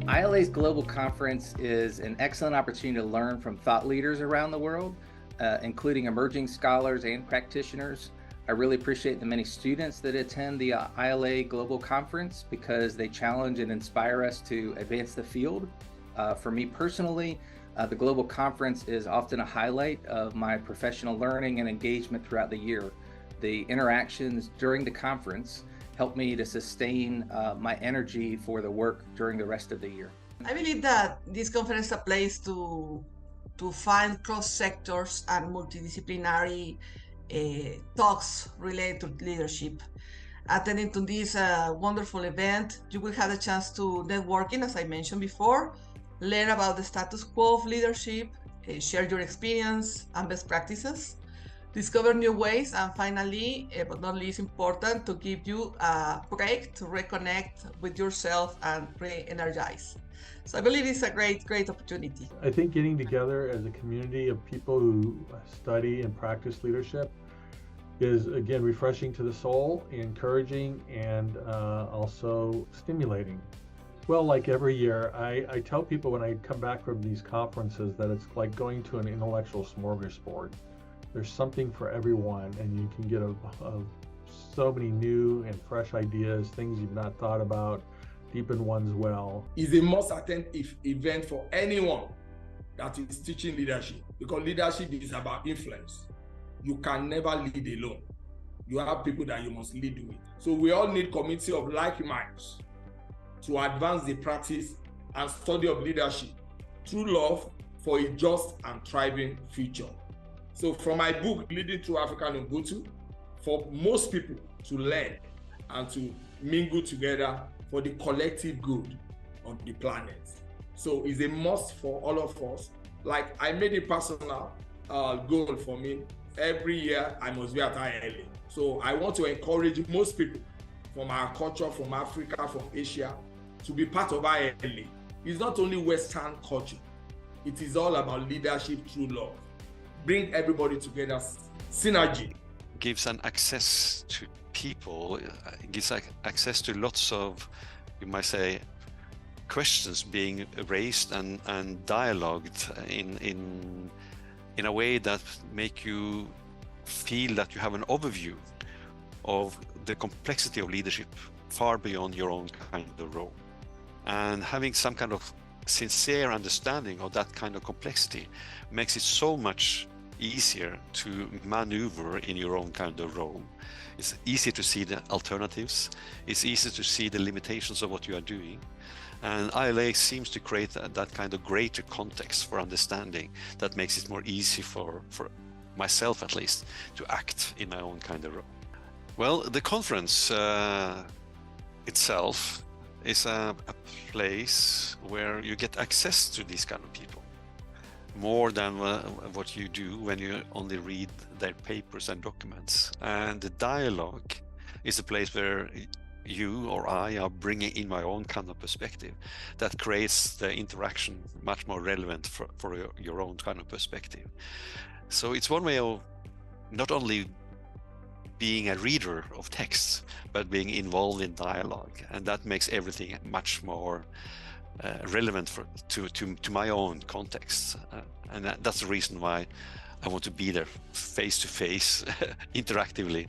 ILA's Global Conference is an excellent opportunity to learn from thought leaders around the world, including emerging scholars and practitioners. I really appreciate the many students that attend the ILA Global Conference because they challenge and inspire us to advance the field. For me personally, the Global Conference is often a highlight of my professional learning and engagement throughout the year. The interactions during the conference help me to sustain my energy for the work during the rest of the year. I believe that this conference is a place to find cross sectors and multidisciplinary talks related to leadership. Attending to this wonderful event, you will have the chance to networking, as I mentioned before, learn about the status quo of leadership, share your experience and best practices, discover new ways, and finally, but not least important, to give you a break to reconnect with yourself and re-energize. So I believe it's a great opportunity. I think getting together as a community of people who study and practice leadership is, again, refreshing to the soul, encouraging, and also stimulating. Well, like every year, I tell people when I come back from these conferences that it's like going to an intellectual smorgasbord. There's something for everyone, and you can get so many new and fresh ideas, things you've not thought about, deepen one's well. It's a must-attend event for anyone that is teaching leadership, because leadership is about influence. You can never lead alone. You have people that you must lead with. So we all need community of like minds to advance the practice and study of leadership through love for a just and thriving future. So from my book, Leading Through African Ubuntu, for most people to learn and to mingle together for the collective good of the planet. So it's a must for all of us. Like, I made a personal goal for me. Every year I must be at ILA. So I want to encourage most people from our culture, from Africa, from Asia, to be part of ILA. It's not only Western culture. It is all about leadership through love. Bring everybody together, synergy. Gives an access to people, it gives access to lots of, you might say, questions being raised and dialogued in a way that make you feel that you have an overview of the complexity of leadership far beyond your own kind of role. And having some kind of sincere understanding of that kind of complexity makes it so much easier to maneuver in your own kind of role. It's easy to see the alternatives. It's easy to see the limitations of what you are doing. And ILA seems to create that kind of greater context for understanding that makes it more easy for myself, at least, to act in my own kind of role. Well, the conference itself is a place where you get access to these kind of people, more than what you do when you only read their papers and documents. And the dialogue is a place where you or I are bringing in my own kind of perspective that creates the interaction much more relevant for your own kind of perspective. So it's one way of not only being a reader of texts, but being involved in dialogue. And that makes everything much more relevant to my own context. And that's the reason why I want to be there face to face, interactively.